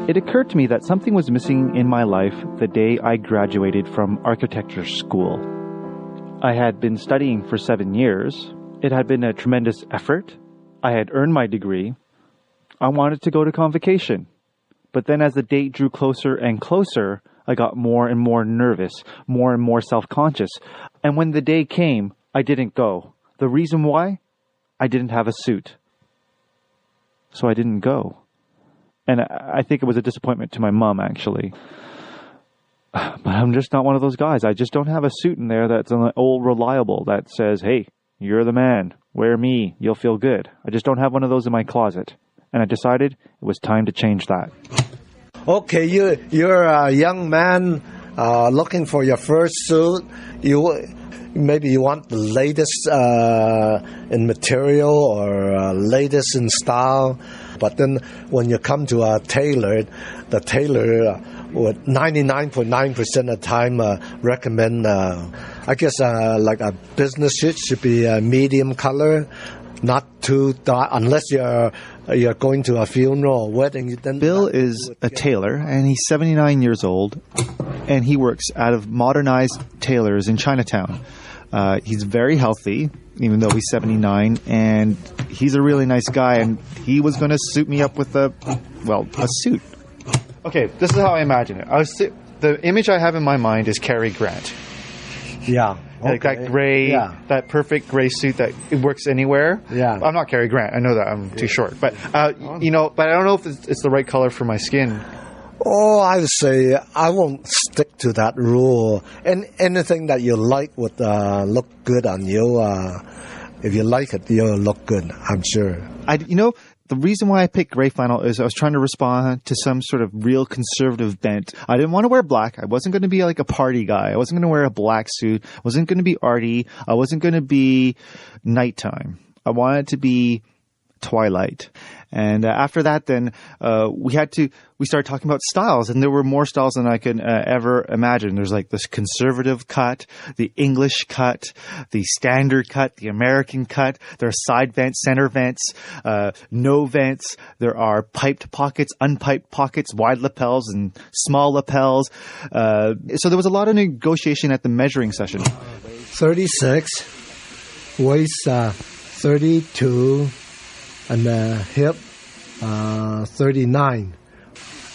It occurred to me that something was missing in my life the day I graduated from architecture school. I had been studying for 7 years. It had been a tremendous effort. I had earned my degree. I wanted to go to convocation. But then as the date drew closer and closer, I got more and more nervous, more and more self-conscious. And when the day came, I didn't go. The reason why? I didn't have a suit. So I didn't go. And I think it was a disappointment to my mom, actually. But I'm just not one of those guys. I just don't have a suit in there that's an old reliable that says, hey, you're the man. Wear me. You'll feel good. I just don't have one of those in my closet. And I decided it was time to change that. Okay, you're a young man looking for your first suit. Maybe you want the latest in material or latest in style. But then when you come to a tailor, the tailor would 99.9% of the time recommend, I guess, like a business suit should be a medium color, not too dark, unless you're going to a funeral or wedding. Then Bill is a tailor, and he's 79 years old, and he works out of Modernize Tailors in Chinatown. He's very healthy, even though he's 79, and he's a really nice guy, and he was going to suit me up with a suit. Okay, this is how I imagine it. The image I have in my mind is Cary Grant. Yeah. Okay. Like that gray, that perfect gray suit that it works anywhere. Yeah. I'm not Cary Grant. I know that. I'm too short. But, but I don't know if it's the right color for my skin. Oh, I would say I won't stick to that rule. And anything that you like would look good on you. If you like it, you'll look good, I'm sure. The reason why I picked gray flannel is I was trying to respond to some sort of real conservative bent. I didn't want to wear black. I wasn't going to be like a party guy. I wasn't going to wear a black suit. I wasn't going to be arty. I wasn't going to be nighttime. I wanted to be twilight. And after that, then we started talking about styles, and there were more styles than I could ever imagine. There's like this conservative cut, the English cut, the standard cut, the American cut. There are side vents, center vents, no vents. There are piped pockets, unpiped pockets, wide lapels and small lapels. So there was a lot of negotiation at the measuring session. 36, waist 32. And hip 39.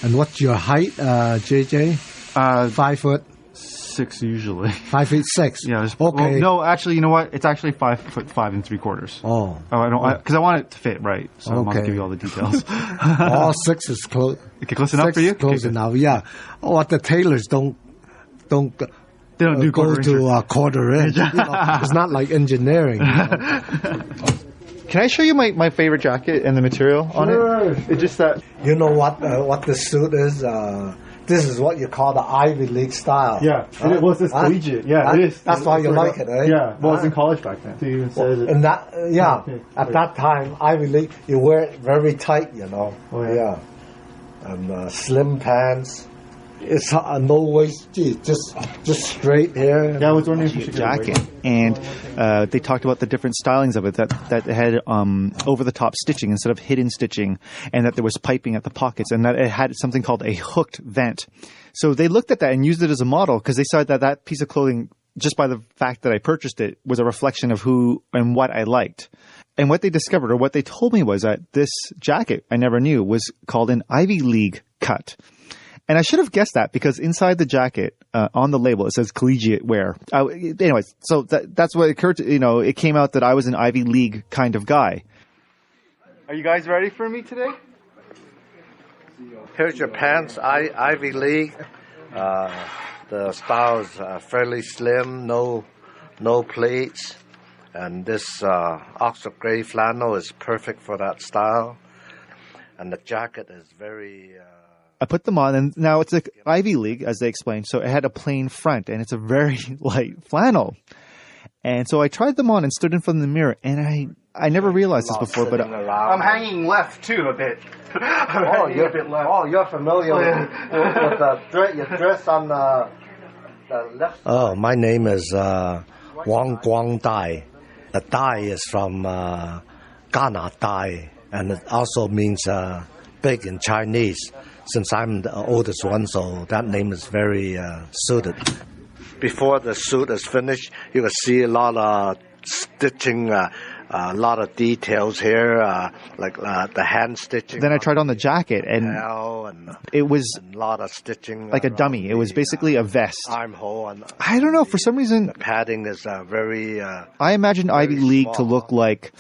And what's your height, JJ? 5'6" usually. 5'6". Yeah. Okay. Well, no, actually, you know what? It's actually 5'5"3/4". Oh. I don't, because I want it to fit right. So I'm gonna give you all the details. All 6 is close. Okay, close enough for you. Close enough. Yeah. What the tailors don't. They don't do go to a quarter inch. It's not like engineering. Can I show you my favorite jacket and the material on it? It's just that... You know what the suit is? This is what you call the Ivy League style. Yeah. Well, it's collegiate. Yeah, it is. That's why you like it, eh? Yeah. Well, it's in college back then. It even says it. And that, at that time, Ivy League, you wear it very tight, Oh, yeah. And slim pants. It's no waist, just straight here. Yeah, I was wondering if you should jacket, and they talked about the different stylings of it that had over the top stitching instead of hidden stitching, and that there was piping at the pockets, and that it had something called a hooked vent. So they looked at that and used it as a model because they saw that piece of clothing, just by the fact that I purchased it, was a reflection of who and what I liked. And what they discovered, or what they told me, was that this jacket, I never knew, was called an Ivy League cut. And I should have guessed that because inside the jacket, on the label, it says collegiate wear. Anyways, so that's what occurred to, it came out that I was an Ivy League kind of guy. Are you guys ready for me today? Here's your pants, Ivy League. The style is fairly slim, no pleats. And this Oxford grey flannel is perfect for that style. And the jacket is very... I put them on, and now it's an Ivy League, as they explained, so it had a plain front, and it's a very light flannel. And so I tried them on and stood in front of the mirror, and I never realized this before, but I'm hanging left, too, a bit. You're familiar with the dress on the left. Oh, my name is Wong Dai. The Dai is from Ganadai, and it also means big in Chinese. Since I'm the oldest one, so that name is very suited. Before the suit is finished, you can see a lot of stitching, a lot of details here, like the hand stitching. Then I tried on the jacket, and it was a lot of stitching, like a dummy. It was basically a vest. Armhole. And I don't know, for some reason, the padding is very. I imagined Ivy League small, to look like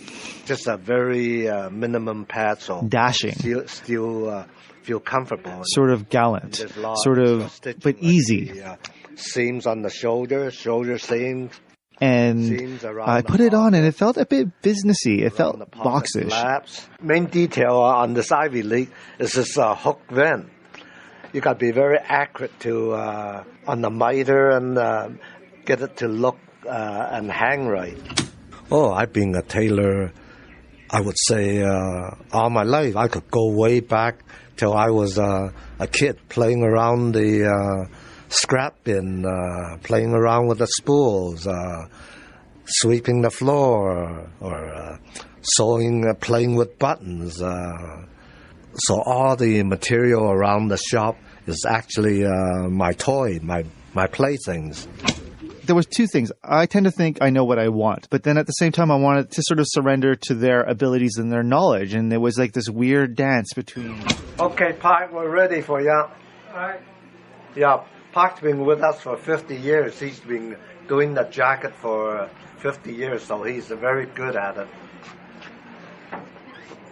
just a very minimum pad, so dashing, still feel comfortable. Sort of gallant, sort of, but easy. The, seams on the shoulder seams. And I put it on, and it felt a bit businessy. It felt boxish. Main detail on this Ivy League is this hook vent. You got to be very accurate to on the miter and get it to look and hang right. Oh, I've been a tailor, I would say, all my life. I could go way back till I was a kid playing around the scrap bin, playing around with the spools, sweeping the floor, or sewing, playing with buttons. So all the material around the shop is actually my toy, my playthings. There was two things. I tend to think I know what I want, but then at the same time I wanted to sort of surrender to their abilities and their knowledge, and there was like this weird dance between... Okay, Park, we're ready for you. All right. Yeah. Park's been with us for 50 years. He's been doing the jacket for 50 years, so he's very good at it.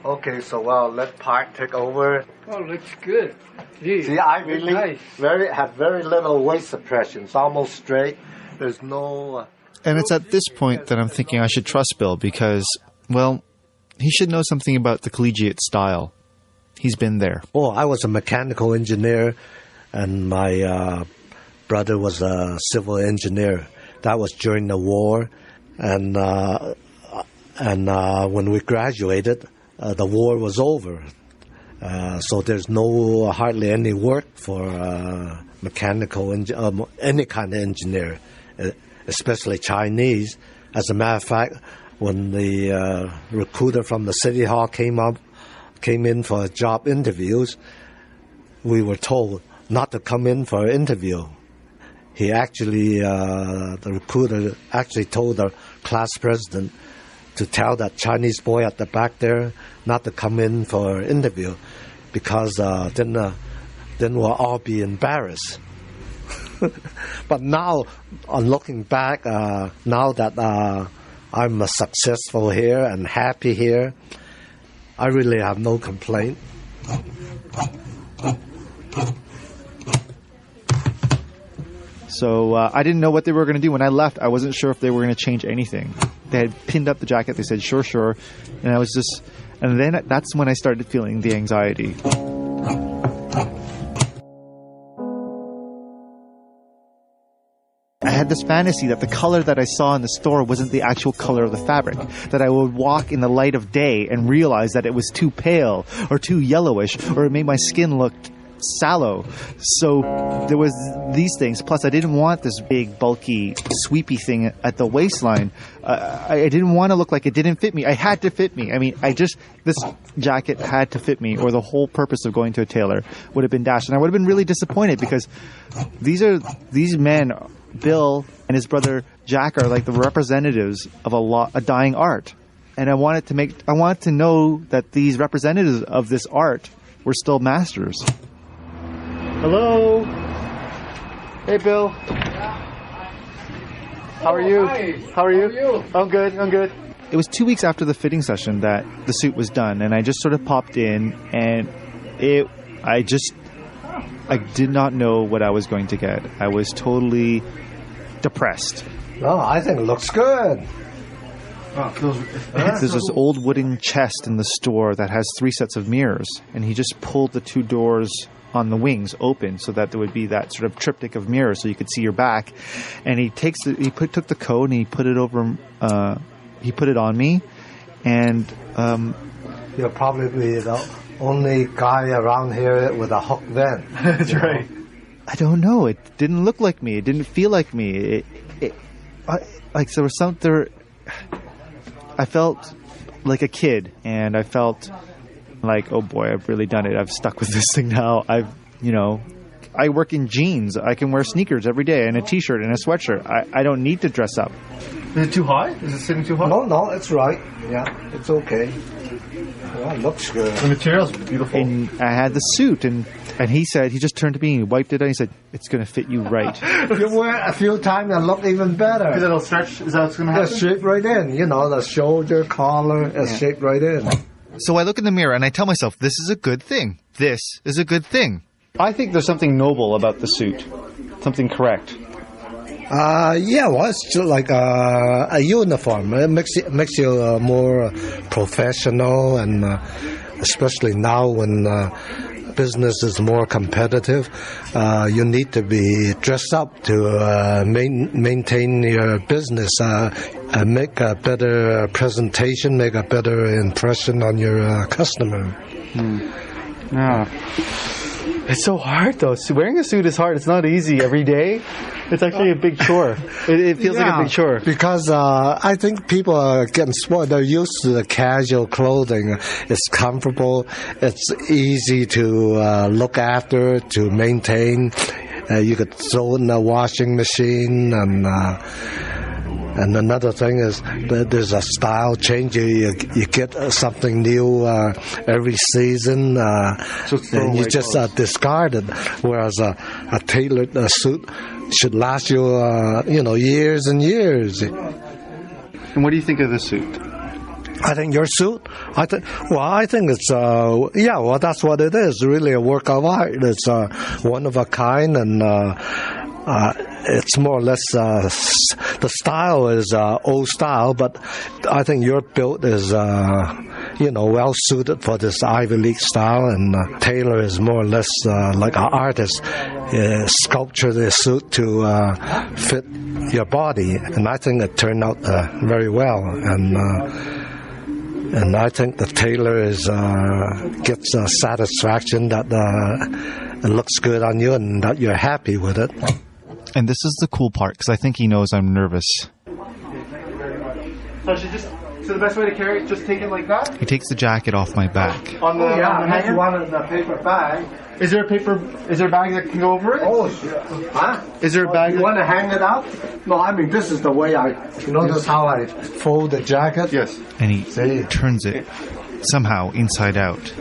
Okay, so let Park take over. Oh, looks good. Gee, see, I really nice. have very little waist suppression. It's almost straight. There's no... And it's at this point that I'm thinking I should trust Bill because, well, he should know something about the collegiate style. He's been there. Oh, I was a mechanical engineer, and my brother was a civil engineer. That was during the war, and when we graduated, the war was over. So there's hardly any work for mechanical any kind of engineer, especially Chinese. As a matter of fact, when the recruiter from the city hall came in for job interviews, we were told not to come in for an interview. He actually, the recruiter actually told the class president to tell that Chinese boy at the back there not to come in for an interview because then we'll all be embarrassed. But now, on looking back, now that I'm successful here and happy here, I really have no complaint. So I didn't know what they were going to do. When I left, I wasn't sure if they were going to change anything. They had pinned up the jacket. They said, sure. And I was just... And then that's when I started feeling the anxiety. I had this fantasy that the color that I saw in the store wasn't the actual color of the fabric. That I would walk in the light of day and realize that it was too pale or too yellowish, or it made my skin look sallow. So there was these things. Plus, I didn't want this big, bulky, sweepy thing at the waistline. I didn't want to look like it didn't fit me. I had to fit me. I mean, this jacket had to fit me, or the whole purpose of going to a tailor would have been dashed. And I would have been really disappointed because these men, Bill and his brother Jack, are like the representatives of a dying art. And I wanted to know that these representatives of this art were still masters. Hello. Hey, Bill. How are you? Hi. How are you? How are you? I'm good. It was 2 weeks after the fitting session that the suit was done, and I just sort of popped in, and I did not know what I was going to get. I was totally depressed. No, I think it looks good. There's this old wooden chest in the store that has 3 sets of mirrors, and he just pulled the 2 doors on the wings open so that there would be that sort of triptych of mirrors so you could see your back. And he took the coat and he put it over. He put it on me, and you'll probably be the only guy around here with a hook vent. That's right. I don't know. It didn't look like me. It didn't feel like me. Like there was something. I felt like a kid, and I felt like, oh boy, I've really done it. I've stuck with this thing now. I work in jeans. I can wear sneakers every day and a t-shirt and a sweatshirt. I don't need to dress up. Is it too high? Is it sitting too high? No, it's right. Yeah, it's okay. Well, it looks good. The material's beautiful. And I had the suit, and he said, he just turned to me and he wiped it out and he said, it's going to fit you right. You wear it a few times and look even better. Because it'll stretch? Is that what's going to happen? It's shaped right in. The shoulder, collar is shaped right in. So I look in the mirror and I tell myself, this is a good thing. This is a good thing. I think there's something noble about the suit. Something correct. It's just like a uniform. It makes you more professional, and especially now when business is more competitive, you need to be dressed up to maintain your business, make a better presentation, make a better impression on your customer. Yeah. It's so hard, though. Wearing a suit is hard. It's not easy every day. It's actually a big chore. It feels like a big chore. Because I think people are getting spoiled. They're used to the casual clothing. It's comfortable. It's easy to look after, to maintain. You could throw it in a washing machine, and another thing is that there's a style change. You get something new every season, and you just discard it. Whereas a tailored suit should last you, years and years. And what do you think of the suit? I think your suit, I think it's, that's what it is, really a work of art. It's one of a kind, and it's more or less, the style is old style, but I think your build is, well suited for this Ivy League style, and Taylor is more or less like an artist, sculpture the suit to fit your body, and I think it turned out very well, and I think the tailor gets a satisfaction that it looks good on you and that you're happy with it. And this is the cool part, because I think he knows I'm nervous. So the best way to carry it, just take it like that? He takes the jacket off my back. On the hanger? One in the paper bag. Is there a bag that can go over it? Oh, sure. Huh? Is there a bag You want to hang it up? No, I mean, this is the way notice how I fold the jacket? Yes. And he turns it somehow inside out,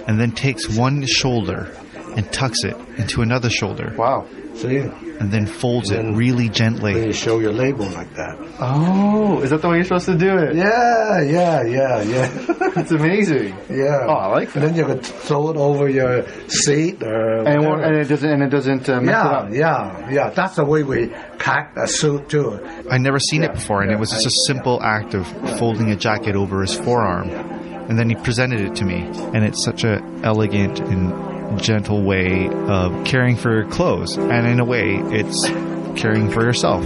and then takes one shoulder and tucks it into another shoulder. Wow. See? And then folds it really gently. Then you show your label like that. Oh, is that the way you're supposed to do it? Yeah. It's amazing. Yeah. Oh, I like that. And then you could throw it over your seat or whatever. And it doesn't mess it up. Yeah. That's the way we pack a suit too. I'd never seen it before, and it was just a simple act of folding a jacket over his forearm. And then he presented it to me, and it's such a elegant and gentle way of caring for your clothes, and in a way it's caring for yourself.